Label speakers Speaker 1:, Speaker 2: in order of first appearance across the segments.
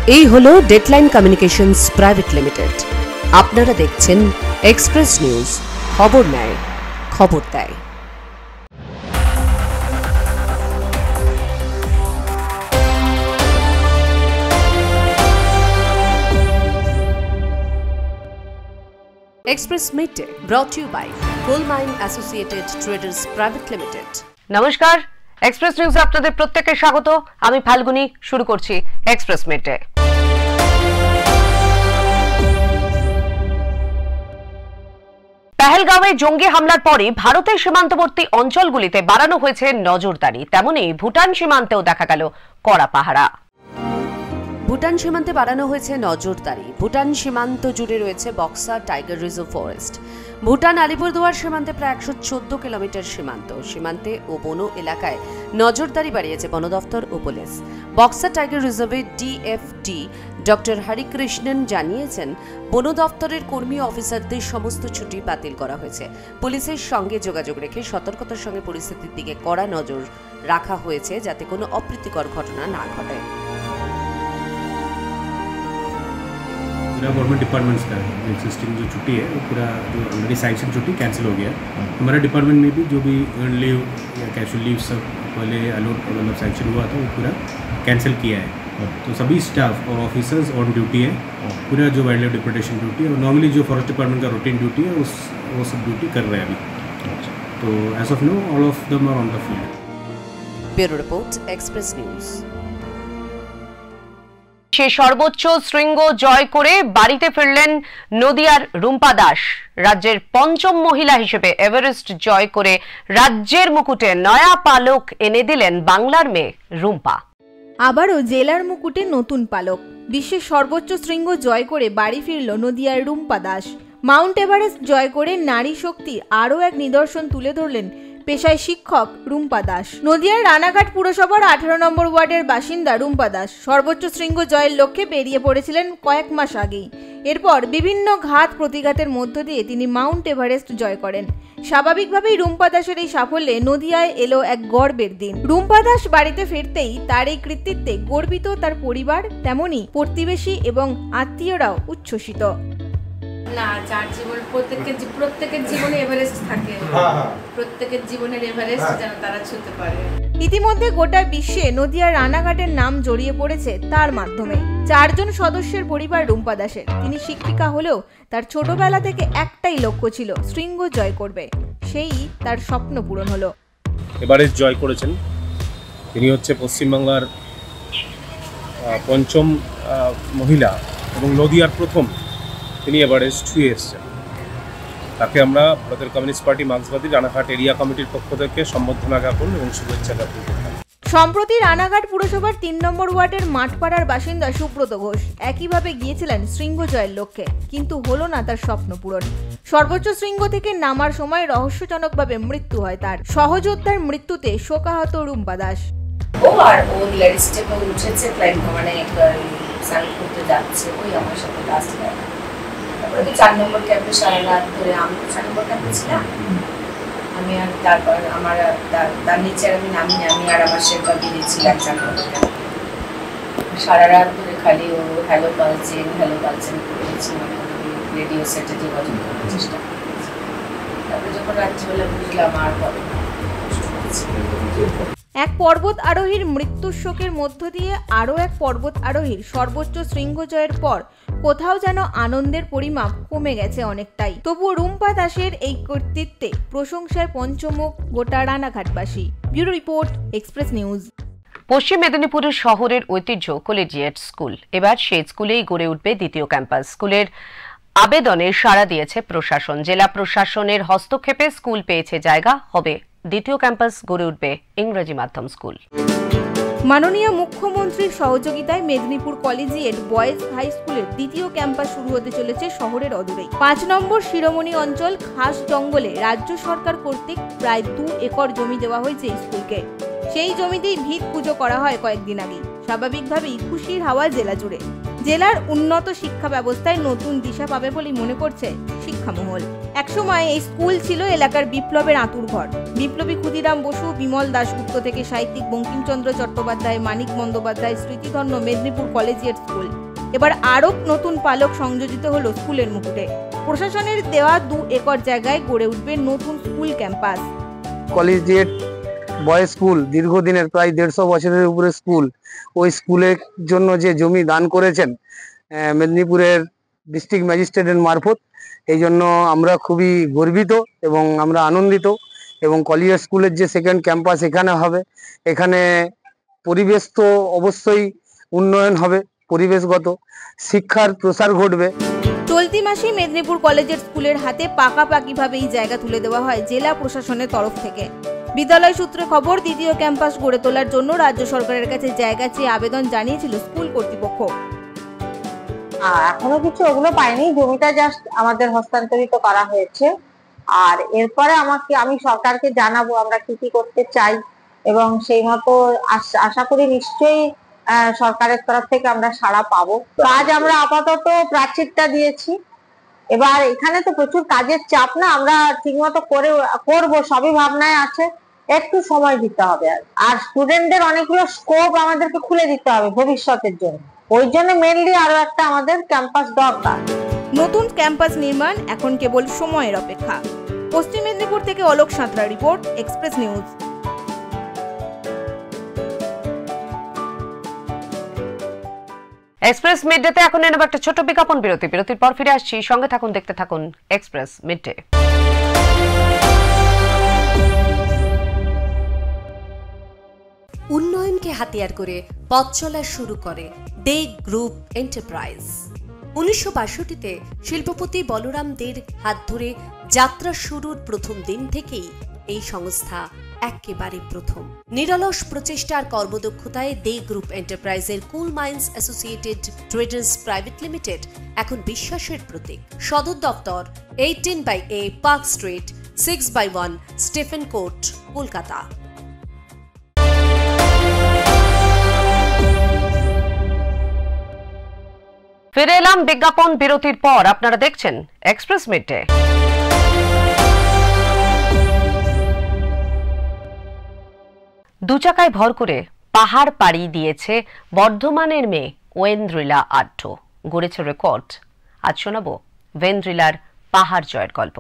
Speaker 1: এই হলো deadline communications private limited. আপনারা দেখছেন এক্সপ্রেস নিউজ, খবর নেয়, খবর দেয়। Express Midday brought to you by Coal Mine Associated Traders Private Limited.
Speaker 2: নমস্কার, এক্সপ্রেস নিউজে আপনাদের প্রত্যেককে স্বাগত। আমি ফাল্গুনি, শুরু করছি এক্সপ্রেস মিডডে। পেহেলগাঁওয়ে জঙ্গি হামলার পরে ভারতের সীমান্তবর্তী অঞ্চলগুলিতে বাড়ানো হয়েছে নজরদারি, তেমনি ভুটান সীমান্তেও দেখা গেল কড়া পাহারা।
Speaker 1: ভুটান সীমান্তে বাড়ানো হয়েছে নজরদারি। ভুটান সীমান্ত জুড়ে রয়েছে Buxa tiger reserve forest. Bhutan Alipurduar সীমান্তে প্রায় 114 কিলোমিটার সীমান্তে ও বন এলাকায় নজরদারি বাড়িয়েছে বন দফতর ও পুলিশ। বক্সা টাইগার রিজার্ভের ডিএফটি ডক্টর হরিকৃষ্ণন জানিয়েছেন, বন দফতরের কর্মী অফিসারদের সমস্ত ছুটি বাতিল করা হয়েছে। পুলিশের সঙ্গে যোগাযোগ রেখে সতর্কতার সঙ্গে পরিস্থিতির দিকে কড়া নজর রাখা হয়েছে, যাতে কোনো অপ্রীতিকর ঘটনা না ঘটে।
Speaker 3: पूरा गवर्नमेंट डिपार्टमेंट्स का एग्जिस्टिंग जो छुट्टी है वो पूरा जो ऑलरेडी सैंक्शन छुट्टी कैंसिल हो गया। हमारा डिपार्टमेंट में भी जो भी अर्न लीव या कैजुअल लीव सब पहले अलॉट मतलब सैंक्शन हुआ था वो पूरा कैंसिल किया है। तो सभी स्टाफ और ऑफिसर्स ऑन ड्यूटी है। पूरा जो वाइल्ड लाइफ डिप्रेडेशन ड्यूटी है और नॉर्मली जो फॉरेस्ट डिपार्टमेंट का रूटीन ड्यूटी है वो सब ड्यूटी कर रहे हैं अभी। तो as of now all of them are on the field.
Speaker 1: Bureau report, express news.
Speaker 2: সে সর্বোচ্চ শৃঙ্গ জয় করে বাড়িতে ফিরলেন নদিয়ার রুম্পা দাস। রাজ্যের পঞ্চম মহিলা হিসেবে এভারেস্ট জয় করে রাজ্যের মুকুটে নয়া পালক এনে দিলেন বাংলার মেয়ে রুম্পা।
Speaker 4: আবারও জেলার মুকুটে নতুন পালক। বিশ্বের সর্বোচ্চ শৃঙ্গ জয় করে বাড়ি ফিরল নদিয়ার রুম্পা দাস। মাউন্ট এভারেস্ট জয় করে নারী শক্তির আরও এক নিদর্শন তুলে ধরলেন পেশায় শিক্ষক রুম্পা দাস। নদিয়ার রানাঘাট পুরসভার 18 নম্বর ওয়ার্ডের বাসিন্দা রুম্পা দাস সর্বোচ্চ শৃঙ্গ জয়ের লক্ষ্যে বেরিয়ে পড়েছিলেন কয়েক মাস আগেই। এরপর বিভিন্ন ঘাত প্রতিঘাতের মধ্য দিয়ে তিনি মাউন্ট এভারেস্ট জয় করেন। স্বাভাবিকভাবেই রুম্পা দাসের এই সাফল্যে নদিয়ায় এলো এক গর্বের দিন। রুম্পা দাস বাড়িতে ফিরতেই তার এই কৃতিত্বে গর্বিত তার পরিবার, তেমনি প্রতিবেশী এবং আত্মীয়রাও উচ্ছ্বসিত।
Speaker 5: না, যার জীবন প্রত্যেকের জীবনে এভারেস্ট থাকে, প্রত্যেকের জীবনের এভারেস্ট যেন তারা ছুঁতে পারে।
Speaker 4: ইতিমধ্যে গোটা বিশ্বে নদিয়ার রানাঘাটের নাম জড়িয়ে পড়েছে তার মাধ্যমে। 4 জন সদস্যের পরিবার রুম্পা দাসের। তিনি শিক্ষিকা হলেও তার ছোটবেলা থেকে একটাই লক্ষ্য ছিল, শৃঙ্গ জয় করবে। সেই তার স্বপ্ন পূরণ হলো।
Speaker 3: এভারেস্ট জয় করেছেন তিনি হচ্ছে পশ্চিমবাংলার পঞ্চম মহিলা এবং নদিয়ার প্রথম তিনি এভারেস্ট ছুঁয়ে এসেছেন। তাকে আমরা ভারতের কমিউনিস্ট পার্টি মার্ক্সবাদী রানাঘাট এরিয়া কমিটির পক্ষ থেকে সম্বর্ধনা জ্ঞাপন এবং শুভেচ্ছা জ্ঞাপন করলাম।
Speaker 4: সম্প্রতি রানাঘাট পুরসভার 3 নম্বর ওয়ার্ডের মাঠপাড়ার বাসিন্দা সুব্রত ঘোষ একইভাবে গিয়েছিলেন শৃঙ্গ জয়ের লক্ষ্যে, কিন্তু হলো না তার স্বপ্ন পূরণ। সর্বোচ্চ শৃঙ্গ থেকে নামার সময় রহস্যজনকভাবে মৃত্যু হয় তার। সহযোদ্ধার মৃত্যুতে শোকাহত রুম্পা দাস।
Speaker 5: ও লেডিস্টেপে উঠেছে, মানে সাইড করতে যাচ্ছে, ওই আমার সাথে লাস্ট দেখা। তারপরে তো 4 নম্বর ক্যাম্পে সারা রাত ধরে, আমি 4 নম্বর ক্যাম্পে ছিলাম। আমি আর তারপর আমার তার নিচে আমি নামিনি, আমি আর আমার শেরপা বেরিয়েছিলাম 4 নম্বর ক্যাম্পে। সারা রাত ধরে খালি ও হ্যালো পালছেন করেছি, রেডিও সেটে যোগাযোগ করার চেষ্টা করেছি। তারপরে যখন রাত্রিবেলা বুঝলাম আর হবে না।
Speaker 4: এক পর্বত আরোহীর মৃত্যুর শোকের মধ্য দিয়ে আরও এক পর্বত আরোহীর সর্বোচ্চ শৃঙ্গ জয়ের পর কোথাও যেন আনন্দের পরিমাপ কমে গেছে অনেকটাই। তবুও রুম্পা দাসের এই কৃতিত্বে প্রশংসায় পঞ্চমুখ গোটা রানাঘাটবাসী। Bureau report, express news.
Speaker 2: পশ্চিম মেদিনীপুরের শহরের ঐতিহ্য কলেজিয়েট স্কুল। এবার সেই স্কুলেই গড়ে উঠবে দ্বিতীয় ক্যাম্পাস। স্কুলের আবেদনে সাড়া দিয়েছে প্রশাসন। জেলা প্রশাসনের হস্তক্ষেপে স্কুল পেয়েছে জায়গা, হবে দ্বিতীয় ক্যাম্পাস, গড়ে উঠবে ইংরেজি মাধ্যম স্কুল।
Speaker 4: মাননীয় মুখ্যমন্ত্রীর সহযোগিতায় মেদিনীপুর কলেজিয়েট বয়েজ হাই স্কুলের দ্বিতীয় ক্যাম্পাস শুরু হতে চলেছে শহরের অদূরেই। 5 নম্বর শিরোমণি অঞ্চল খাস জঙ্গলে রাজ্য সরকার কর্তৃক প্রায় 2 একর জমি দেওয়া হয়েছে স্কুলকে। সেই জমিতেই ভিত পুজো করা হয় কয়েকদিন আগে। স্বাভাবিকভাবেই খুশির হাওয়া জেলা জুড়ে। জেলার উন্নত শিক্ষা ব্যবস্থায় নতুন দিশা পাবে বলে মনে করছে শিক্ষামহল। একসময় এই স্কুল ছিল এলাকার বিপ্লবের আঁতুড়ঘর। বিপ্লবী ক্ষুদিরাম বসু, বিমল দাশগুপ্ত থেকে সাহিত্যিক বঙ্কিমচন্দ্র চট্টোপাধ্যায়, মানিক বন্দ্যোপাধ্যায়, স্মৃতিধন্য মেদিনীপুর কলেজিয়েট স্কুল। এবার আরও নতুন পালক সংযোজিত হলো স্কুলের মুকুটে। প্রশাসনের দেওয়া 2 একর জায়গায় গড়ে উঠবে নতুন school campus.
Speaker 6: Collegiate boys school দীর্ঘদিনের প্রায় 150 বছরের উপরে স্কুল, ওই স্কুলের জন্য যে জমি দান করেছেন মেদিনীপুরের ডিস্ট্রিক্ট ম্যাজিস্ট্রেটের মারফত, এই জন্য আমরা খুবই গর্বিত এবং আমরা আনন্দিত। এবং কলেজিয়েট স্কুলের যে সেকেন্ড ক্যাম্পাস এখানে হবে, এখানে পরিবেশ তো অবশ্যই উন্নয়ন হবে, পরিবেশগত শিক্ষার প্রসার ঘটবে।
Speaker 4: চলতি মাসেই মেদিনীপুর কলেজিয়েট স্কুলের হাতে পাকাপাকিভাবে এই জায়গা তুলে দেওয়া হয় জেলা প্রশাসনের তরফ থেকে। বিদ্যালয় সূত্রে খবর, দ্বিতীয় ক্যাম্পাস গড়ে তোলার জন্য রাজ্য সরকারের কাছে জায়গা চেয়ে আবেদন জানিয়েছিল স্কুল কর্তৃপক্ষ।
Speaker 7: এখনো কিছু ওগুলো পাইনি, জমিটা জাস্ট আমাদের হস্তান্তরিত করা হয়েছে। আর এরপরে আমি সরকারকে জানাবো আমরা কি কি করতে চাই, এবং সেই মতো আশা করি নিশ্চয়ই সরকারের তরফ থেকে আমরা সাড়া পাবো। কাজ আমরা আপাতত প্রাচীরটা দিয়েছি, এবার এখানে তো প্রচুর কাজের চাপ না, আমরা ঠিকমতো করবো সবই ভাবনায় আছে, একটু সময় দিতে হবে। আর স্টুডেন্টদের অনেকগুলো স্কোপ আমাদেরকে খুলে দিতে হবে ভবিষ্যতের জন্য, ওই জন্য মেনলি আরো একটা আমাদের ক্যাম্পাস দরকার।
Speaker 4: নতুন ক্যাম্পাস নির্মাণ এখন কেবল সময়ের অপেক্ষা। পশ্চিম মেদিনীপুর থেকে Alok Santra report, express news.
Speaker 2: Express মিডডেতে এখন নেব একটা ছোট বিজ্ঞাপন বিরতি। বিরতির পর ফিরে আসছি, সঙ্গে থাকুন, দেখতে থাকুন এক্সপ্রেস মিডডে।
Speaker 1: উন্নয়নকে হাতিয়ার করে পথ চলা শুরু করে দে গ্রুপ এন্টারপ্রাইজ। 1962-তে শিল্পপতি বলরাম দের হাত ধরে যাত্রা শুরুর প্রথম দিন থেকেই এই সংস্থা একেবারে প্রথম। নিরলস প্রচেষ্টার কর্মদক্ষতায় দে গ্রুপ এন্টারপ্রাইজের cool mines associated traders private limited এখন বিশ্বাসের প্রতীক। সদর দপ্তর 18/A park street, 6/1 Stephen court, Kolkata.
Speaker 2: ফিরে এলাম বিজ্ঞাপন বিরতির পর। আপনারা দেখছেন এক্সপ্রেস মিডডে। দুচাকায় ভর করে পাহাড় পাড়ি দিয়েছে বর্ধমানের মেয়ে ওয়েন্দ্রিলা আড্ড, গড়েছে রেকর্ড। আজ শোনাবো ওয়েন্দ্রিলার পাহাড় জয়ের গল্প।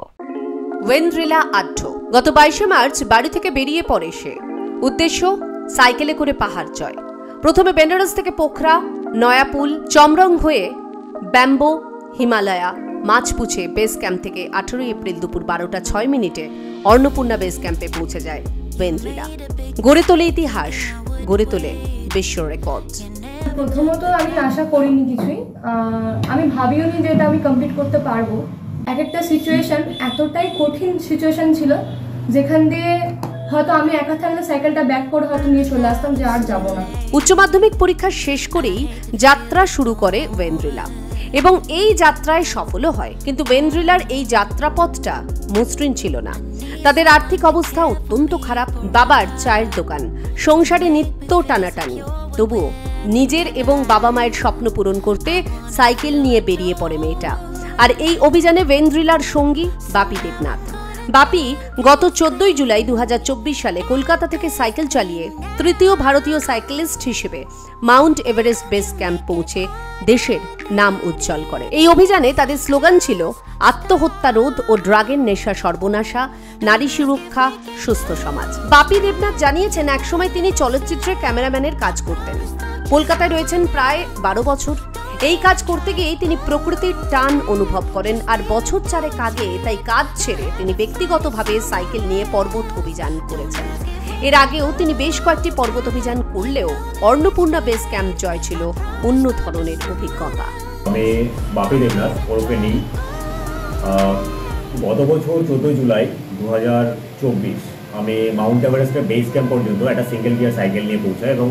Speaker 1: ওয়েন্দ্রিলা আড্ড গত 22শে মার্চ বাড়ি থেকে বেরিয়ে পড়ে সে। উদ্দেশ্য সাইকেলে করে পাহাড় জয়। প্রথমে বেনারস থেকে পোখরা, নয়াপুল, চমরং হয়ে ব্যাম্বো, হিমালয়া, মাছপুছে বেস ক্যাম্প থেকে 18 এপ্রিল দুপুর 12:06 অন্নপূর্ণা বেস ক্যাম্পে পৌঁছে যায় ওয়েন্দ্রিলা। গড়ে তোলে ইতিহাস, গড়ে তোলে বিশ্ব রেকর্ড।
Speaker 8: প্রথমত আমি আশা করিনি কিছুই, আমি ভাবিও নি যে এটা আমি কমপ্লিট করতে পারবো। এক একটা সিচুয়েশন এতটাই কঠিন সিচুয়েশন ছিল, যেখান দিয়ে হয়তো আমি একা থাকলে সাইকেলটা ব্যাক করে হয়তো নিয়ে চলে আসতাম যে আর যাবো না।
Speaker 1: উচ্চ মাধ্যমিক পরীক্ষা শেষ করেই যাত্রা শুরু করে ওয়েন্দ্রিলা এবং এই যাত্রায় সফলও হয়। কিন্তু ওয়েন্দ্রিলার এই যাত্রাপথটা মসৃণ ছিল না। তাদের আর্থিক অবস্থা অত্যন্ত খারাপ, বাবার চায়ের দোকান, সংসারে নিত্য টানাটানি। তবুও নিজের এবং বাবা মায়ের স্বপ্ন পূরণ করতে সাইকেল নিয়ে বেরিয়ে পড়ে মেয়েটা। আর এই অভিযানে ওয়েন্দ্রিলার সঙ্গী বাপি দেবনাথ। বাপি গত 14 জুলাই 2024 সালে কলকাতা থেকে সাইকেল চালিয়ে তৃতীয় ভারতীয় সাইক্লিস্ট হিসেবে মাউন্ট এভারেস্ট বেস ক্যাম্প পৌঁছে দেশের নাম উজ্জ্বল করে। এই অভিযানে তাদের স্লোগান ছিল আত্মহত্যা রোধ ও ড্রাগের নেশা সর্বনাশা, নারী সুরক্ষা, সুস্থ সমাজ। বাপি দেবনাথ জানিয়েছেন একসময় তিনি চলচ্চিত্রে ক্যামেরাম্যানের কাজ করতেন। কলকাতায় রয়েছেন প্রায় 12 বছর। এই কাজ করতে গিয়ে তিনি প্রকৃতির টান অনুভব করেন, আর বছর 4 আগে তাই কাজ ছেড়ে তিনি ব্যক্তিগতভাবে সাইকেল নিয়ে পর্বত অভিযান করেছেন। এর আগেও তিনি বেশ কয়েকটি পর্বত অভিযান করলেও অন্নপূর্ণা বেস ক্যাম্প জয় ছিল অন্য ধরনের অভিজ্ঞতা।
Speaker 9: আমি বাপি দেবনাথ ওরফে নীল। গত বছর 14 জুলাই 2024 আমি মাউন্ট এভারেস্টের বেস ক্যাম্প পর্যন্ত একটা সিঙ্গেল গিয়ার সাইকেল নিয়ে পৌঁছাই এবং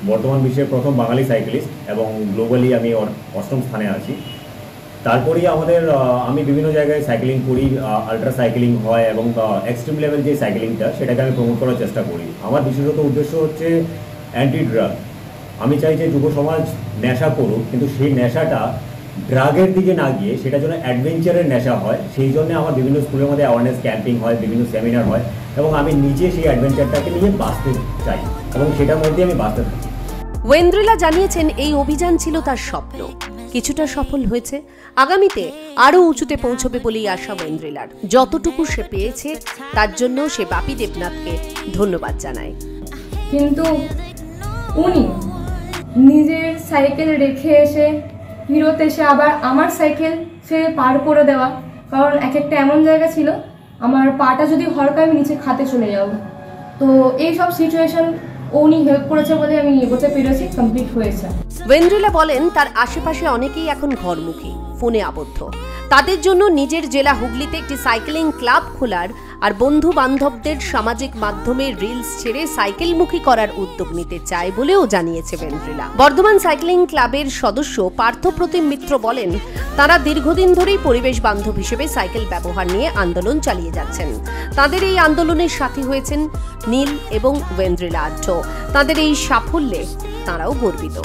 Speaker 9: বর্তমান বিশ্বের প্রথম বাঙালি সাইক্লিস্ট এবং গ্লোবালি আমি 8ম স্থানে আছি। তারপরেই আমি বিভিন্ন জায়গায় সাইক্লিং করি, আলট্রা সাইক্লিং হয় এবং এক্সট্রিম লেভেল যে সাইক্লিংটা সেটাকে আমি প্রমোট করার চেষ্টা করি। আমার বিশেষত উদ্দেশ্য হচ্ছে অ্যান্টি ড্রাগ। আমি চাই যে যুব সমাজ নেশা করুক, কিন্তু সেই নেশাটা ড্রাগের দিকে না গিয়ে সেটা যেন অ্যাডভেঞ্চারের নেশা হয়, সেই জন্য আমার বিভিন্ন স্কুলের মধ্যে অ্যাওয়ারনেস ক্যাম্পিং হয়, বিভিন্ন সেমিনার হয়, এবং আমি নিজে সেই অ্যাডভেঞ্চারটাকে নিয়ে বাঁচতে চাই এবং সেটার মধ্যে আমি বাঁচতে থাকি।
Speaker 1: ওয়েন্দ্রিলা জানিয়েছেন এই অভিযান ছিল তার স্বপ্ন, কিছুটা সফল হয়েছে, আগামীতে আরো উঁচুতে পৌঁছবে বলেই আশা ওয়েন্দ্রিলার। যতটুকু সে পেয়েছে তার জন্য সে বাপি দেবনাথকে ধন্যবাদ জানায়।
Speaker 8: কিন্তু উনি নিজের সাইকেল রেখে এসে ফিরত এসে আবার আমার সাইকেল সে পার করে দেওয়া, কারণ এক একটা এমন জায়গা ছিল আমার পাটা যদি হড়কায় আমি নিচে খাতে চলে যাব। তো এই সব সিচুয়েশন উনি হেল্প করেছে বলে আমি এগোতে পেরেছি, কমপ্লিট হয়েছে।
Speaker 1: ওয়েন্দ্রিলা বলেন তার আশেপাশে অনেকেই এখন ঘরমুখী, ফোনে আবদ্ধ। তাদের জন্য নিজের জেলা হুগলিতে একটি সাইকেলিং ক্লাব খোলার আর বন্ধু বান্ধবদের সামাজিক মাধ্যমে রিলস ছেড়ে সাইকেলমুখী করার উদ্যোগ নিতে চায় বলেও জানিয়েছে ওয়েন্দ্রিলা। বর্ধমান সাইক্লিং ক্লাবের সদস্য পার্থপ্রতিম মিত্র বলেন তারা দীর্ঘদিন ধরেই পরিবেশ বান্ধব হিসেবে সাইকেল ব্যবহার নিয়ে আন্দোলন চালিয়ে যাচ্ছেন। তাদের এই আন্দোলনের সাথী হয়েছেন নীল এবং ওয়েন্দ্রিলা আঢ্য। তাদের এই সাফল্যে তারাও গর্বিত।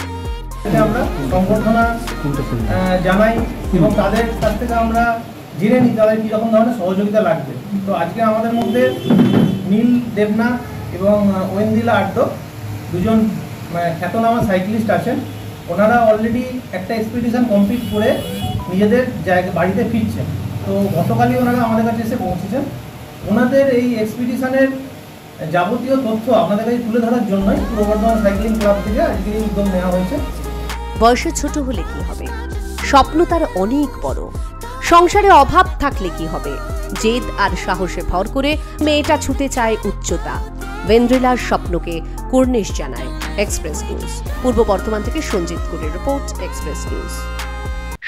Speaker 10: আমরা সংবর্ধনা জানাই এবং তাদের কাছ থেকে আমরা জেনে নিই তাদের কীরকম ধরনের সহযোগিতা লাগবে। তো আজকে আমাদের মধ্যে নীল দেবনাথ এবং ওয়েন্দ্রিলা আঢ্য দুজন খ্যাতনামা সাইক্লিস্ট আছেন। ওনারা অলরেডি একটা এক্সপিডিশন কমপ্লিট করে নিজেদের বাড়িতে ফিরছেন। তো গতকালই ওনারা আমাদের কাছে এসে পৌঁছেছেন। ওনাদের এই এক্সপিডিশনের যাবতীয় তথ্য আপনাদের কাছে তুলে ধরার জন্যই পূর্ব বর্ধমান সাইক্লিং ক্লাব থেকে আজকে এই উদ্যোগ নেওয়া হয়েছে।
Speaker 1: বয়সে ছোট হলে কি হবে, স্বপ্ন তার অনেক বড়। সংসারে অভাব থাকলে কি হবে, জেদ আর সাহসে ভর করে মেয়েটা ছুটে চায় উচ্চতা। ওয়েন্দ্রিলার স্বপ্নকে কুর্নিশ জানায় এক্সপ্রেস নিউজ। পূর্ব বর্ধমান থেকে সঞ্জিত কুরের রিপোর্ট, এক্সপ্রেস নিউজ।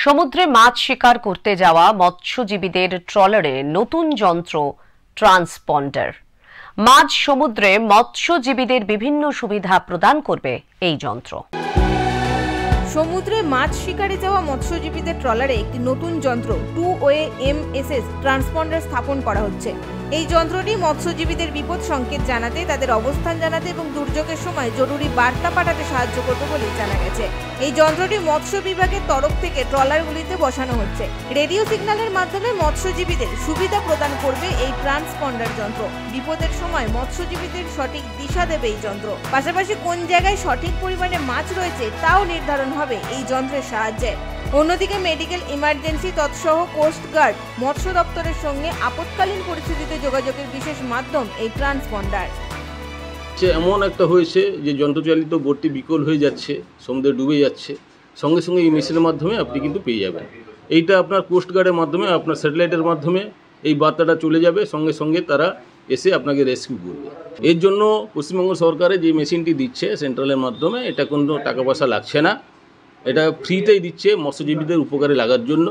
Speaker 2: সমুদ্রে মাছ শিকার করতে যাওয়া মৎস্যজীবীদের ট্রলারে নতুন যন্ত্র ট্রান্সপন্ডার। মাঝ সমুদ্রে মৎস্যজীবীদের বিভিন্ন সুবিধা প্রদান করবে এই যন্ত্র।
Speaker 4: সমুদ্রে মাছ শিকারে যাওয়া মৎস্যজীবীদের ট্রলারে একটি নতুন যন্ত্র 2-ওয়ে MSS ট্রান্সপন্ডার স্থাপন করা হচ্ছে। এই যন্ত্রটি মৎস্যজীবীদের বিপদ সংকেত জানাতে, তাদের অবস্থান জানাতে এবং দুর্যোগের সময় জরুরি বার্তা পাঠাতে সাহায্য করবে বলে জানা গেছে। এই যন্ত্রটি মৎস্য বিভাগের তরফ থেকে ট্রলারগুলিতে বসানো হচ্ছে। রেডিও সিগন্যালের মাধ্যমে মৎস্যজীবীদের সুবিধা প্রদান করবে এই ট্রান্সপন্ডার যন্ত্র। বিপদের সময় মৎস্যজীবীদের সঠিক দিশা দেবে এই যন্ত্র। পাশাপাশি কোন জায়গায় সঠিক পরিমাণে মাছ রয়েছে তাও নির্ধারণ হবে এই যন্ত্রের সাহায্যে। অন্যদিকে মেডিকেল ইমার্জেন্সি তৎসহ কোস্টগার্ড, মৎস্য দপ্তরের সঙ্গে আপৎকালীন পরিস্থিতিতে যোগাযোগের বিশেষ মাধ্যম এই ট্রান্সপন্ডার।
Speaker 11: এমন একটা হয়েছে যে যন্ত্রচালিত বোটটি বিকল হয়ে যাচ্ছে, সমুদ্রে ডুবে যাচ্ছে, সঙ্গে সঙ্গে এই মেশিনের মাধ্যমে আপনি কিন্তু পেয়ে যাবেন। এইটা আপনার কোস্টগার্ডের মাধ্যমে, আপনার স্যাটেলাইটের মাধ্যমে এই বার্তাটা চলে যাবে, সঙ্গে সঙ্গে তারা এসে আপনাকে রেস্কিউ করবে। এর জন্য পশ্চিমবঙ্গ সরকারের যে মেশিনটি দিচ্ছে সেন্ট্রালের মাধ্যমে, এটা কোনো টাকা পয়সা লাগছে না, এটা ফ্রিতেই দিচ্ছে মৎস্যজীবীদের উপকারে লাগার জন্য।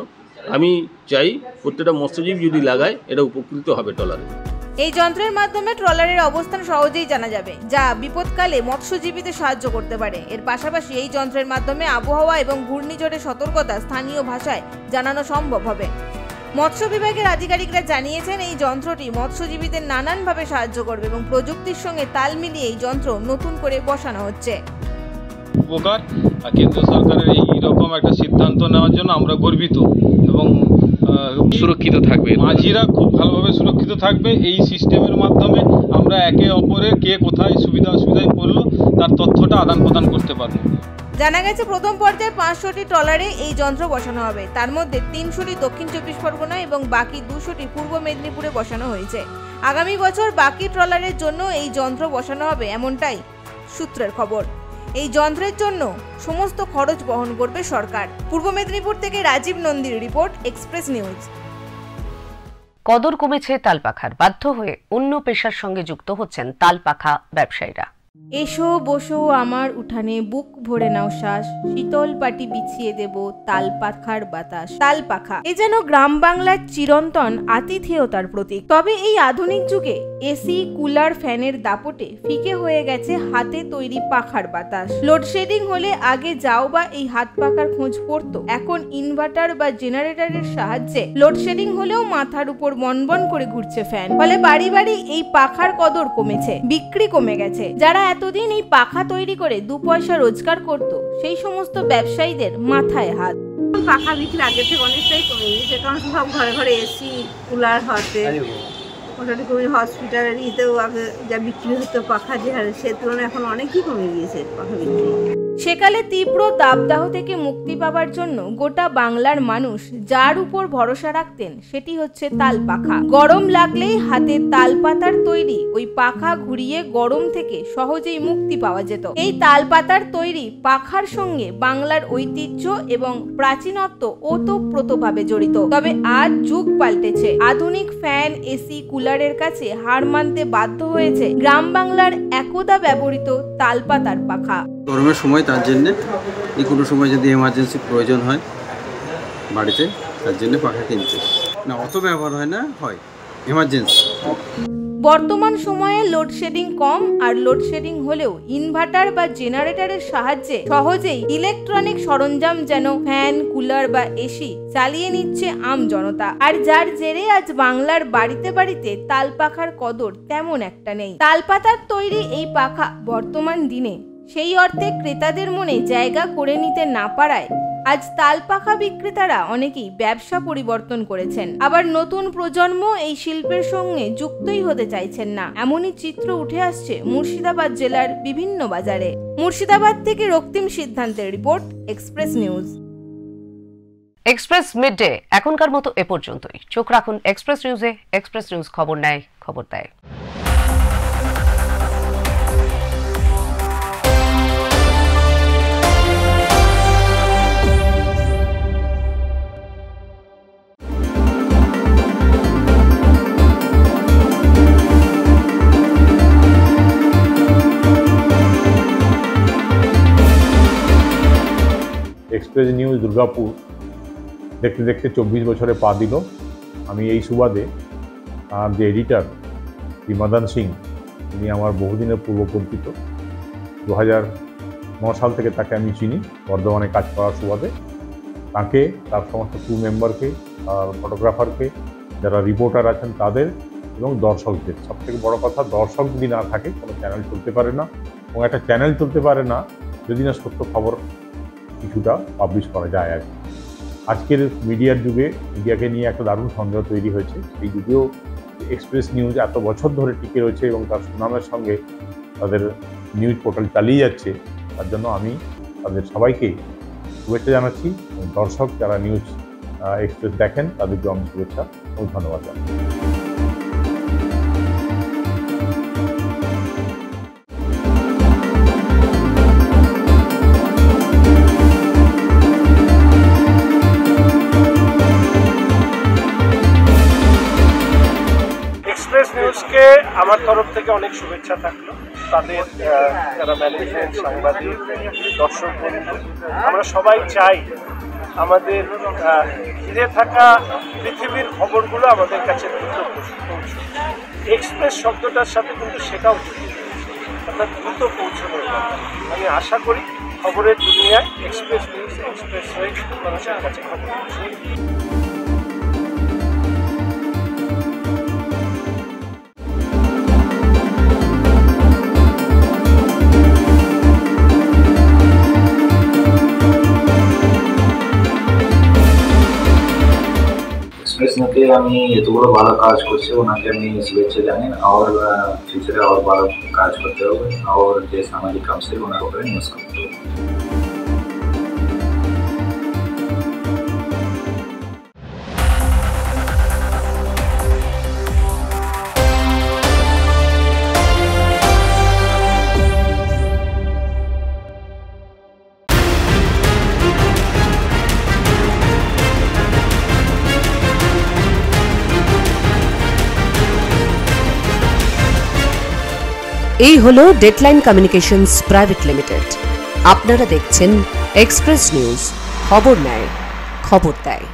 Speaker 11: আমি চাই প্রত্যেকটা মৎস্যজীবী যদি লাগায় এটা উপকৃত হবে ট্রলারে।
Speaker 4: এই যন্ত্রের মাধ্যমে ট্রলারের অবস্থান সহজেই জানা যাবে, যা বিপদকালে মৎস্যজীবীদের সাহায্য করতে পারে। এর পাশাপাশি এই যন্ত্রের মাধ্যমে আবহাওয়া এবং ঘূর্ণিঝড়ের সতর্কতা স্থানীয় ভাষায় জানানো সম্ভব হবে। মৎস্য বিভাগের আধিকারিকরা জানিয়েছেন এই যন্ত্রটি মৎস্যজীবীদের নানানভাবে সাহায্য করবে এবং প্রযুক্তির সঙ্গে তাল মিলিয়ে এই যন্ত্র নতুন করে বসানো হচ্ছে।
Speaker 12: উপকার আর কেন্দ্র সরকারের এই রকম একটা সিদ্ধান্ত নেওয়ার জন্য আমরা গর্বিত এবং সুরক্ষিত থাকবে, মাঝিরা খুব ভালোভাবে সুরক্ষিত থাকবে। এই সিস্টেমের মাধ্যমে আমরা একে অপরের কে কোথায় সুবিধা অসুবিধায় পড়লো তার তথ্যটা আদান প্রদান করতে পারবো।
Speaker 4: জানা গেছে প্রথম পর্যায়ে 500টি ট্রলারে এই যন্ত্র বসানো হবে। তার মধ্যে 300টি দক্ষিণ 24 পরগনা এবং বাকি 200টি পূর্ব মেদিনীপুরে বসানো হয়েছে। আগামী বছর বাকি ট্রলারের জন্য এই যন্ত্র বসানো হবে, এমনটাই সূত্রের খবর। এই যন্ত্রের জন্য সমস্ত খরচ বহন করবে সরকার। পূর্ব মেদিনীপুর থেকে রাজীব নন্দীর রিপোর্ট, এক্সপ্রেস নিউজ।
Speaker 2: কদর কমেছে তালপাখার, বাধ্য হয়ে অন্য পেশার সঙ্গে যুক্ত হচ্ছেন তালপাখা ব্যবসায়ীরা।
Speaker 4: এসো বসো আমার উঠানে, বুক ভরে নাও শ্বাস, শীতল পাটি বিছিয়ে দেব তালপাখার বাতাস। তালপাখা এ যেন গ্রাম বাংলার চিরন্তন আতিথেয়তার প্রতীক। তবে এই আধুনিক যুগে এসি, কুলার, ফ্যানের দাপটে ফিকে হয়ে গেছে হাতে তৈরি পাখার বাতাস। লোডশেডিং হলে আগে যাও বা এই হাত পাখার খোঁজ পড়তো, এখন ইনভার্টার বা জেনারেটরের সাহায্যে লোডশেডিং হলেও মাথার উপর বনবন করে ঘুরছে ফ্যান। ফলে বাড়ি বাড়ি এই পাখার কদর কমেছে, বিক্রি কমে গেছে। যারা এতদিন এই পাখা তৈরি করে 2 পয়সা রোজগার করত, সেই সমস্ত ব্যবসায়ীদের মাথায় হাত।
Speaker 13: পাখা বিক্রি আগের থেকে অনেকটাই কমে গিয়েছে, কারণ সব ঘরে ঘরে এসি কুলার হতে মোটামুটি কমে, হসপিটালের ইতেও আগে যা বিক্রি হতো পাখা যে হারে সে তুলনায় এখন অনেকই কমে গিয়েছে পাখা বিক্রি।
Speaker 4: সেকালে তীব্র তাপদাহ থেকে মুক্তি পাওয়ার জন্য গোটা বাংলার মানুষ যার উপর ভরসা রাখতেন সেটি হচ্ছে তাল পাখা। গরম লাগলেই হাতে তাল পাতার তৈরি ওই পাখা ঘুরিয়ে গরম থেকে সহজেই মুক্তি পাওয়া যেত। এই তাল পাতার তৈরি পাখার সঙ্গে বাংলার ঐতিহ্য এবং প্রাচীনত্ব ওতপ্রোতভাবে জড়িত। তবে আজ যুগ পাল্টেছে, আধুনিক ফ্যান, এসি, কুলারের কাছে হার মানতে বাধ্য হয়েছে গ্রাম বাংলার একদা ব্যবহৃত তাল পাতার পাখা।
Speaker 14: গরমের সময় তার জন্যে যে কোনো সময় যদি এমার্জেন্সি প্রয়োজন হয় বাড়িতে, তার জন্য পাখা কিনতে না, অত ব্যবহার হয় না, হয় এমার্জেন্সি।
Speaker 4: বর্তমান সময়ে লোডশেডিং কম, আর লোডশেডিং হলেও ইনভার্টার বা জেনারেটরের সাহায্যে সহজেই ইলেকট্রনিক সরঞ্জাম যেন ফ্যান, কুলার বা এসি চালিয়ে নিচ্ছে আম জনতা। আর যার জেরে আজ বাংলার বাড়িতে বাড়িতে তাল পাখার কদর তেমন একটা নেই। তাল পাতার তৈরি এই পাখা বর্তমান দিনে সেই অর্থে ক্রেতাদের মনে জায়গা করে নিতে না পারায় আজ তাল পাখা বিক্রেতারা অনেকেই ব্যবসা পরিবর্তন করেছেন। আবার নতুন প্রজন্ম এই শিল্পের সঙ্গে যুক্তই হতে চাইছেন না, এমনই চিত্র উঠে আসছে মুর্শিদাবাদ জেলার বিভিন্ন বাজারে। মুর্শিদাবাদ থেকে রক্তিম সিদ্ধান্তের report, express news.
Speaker 2: Express midday এখনকার মতো এ পর্যন্তই। চোখ রাখুন এক্সপ্রেস নিউজে। এক্সপ্রেস নিউজ খবর নেয়, খবর দেয়।
Speaker 15: এক্সপ্রেস নিউজ দুর্গাপুর দেখতে দেখতে 24 বছরে পা দিল। আমি এই সুবাদে যে এডিটর বিমাদান সিং, তিনি আমার বহুদিনের পূর্বপরিচিত। 2009 সাল থেকে তাকে আমি চিনি বর্ধমানে কাজ করার সুবাদে। তাকে, তার সমস্ত ক্রু মেম্বারকে, তার ফটোগ্রাফারকে, যারা রিপোর্টার আছেন তাদের এবং দর্শকদের, সবথেকে বড় কথা দর্শক যদি না থাকে কোনো চ্যানেল চলতে পারে না, এবং একটা চ্যানেল চলতে পারে না যদি না সত্য খবর কিছুটা পাবলিশ করা যায়। আর আজকের মিডিয়ার যুগে মিডিয়াকে নিয়ে একটা দারুণ সন্দেহ তৈরি হয়েছে। সেই যুগেও এক্সপ্রেস নিউজ এত বছর ধরে টিকে রয়েছে এবং তার সুনামের সঙ্গে তাদের নিউজ পোর্টাল চালিয়ে যাচ্ছে, তার জন্য আমি তাদের সবাইকে শুভেচ্ছা জানাচ্ছি। দর্শক যারা নিউজ এক্সপ্রেস দেখেন তাদেরকে আমি শুভেচ্ছা এবং ধন্যবাদ জানাচ্ছি।
Speaker 10: নিউজকে আমার তরফ থেকে অনেক শুভেচ্ছা থাকলো। তাদের যারা ম্যানেজমেন্ট, সাংবাদিক, দর্শক বন্ধু, আমরা সবাই চাই আমাদের ঘিরে থাকা পৃথিবীর খবরগুলো আমাদের কাছে দ্রুত পৌঁছুক। এক্সপ্রেস শব্দটার সাথে কিন্তু সেটাও যুক্ত, অর্থাৎ দ্রুত পৌঁছানোর কথা। আমি আশা করি খবরের দুনিয়ায় এক্সপ্রেস নিউজ এক্সপ্রেস হয়ে মানুষের কাছে খবর পৌঁছবে।
Speaker 16: আমি এত বড় ভালো কাজ করছি, ওনাকে আমি শুভেচ্ছা জানি। और फ्यूचर और ভালো কাজ করতে হবে, और যে সামাজিক কাম से ওনার উপরে নিউজ করতে হবে।
Speaker 1: এই হলো ডেডলাইন কমিউনিকেশনস প্রাইভেট লিমিটেড। আপনারা দেখছেন এক্সপ্রেস নিউজ, খবর নেয়, খবর দেয়।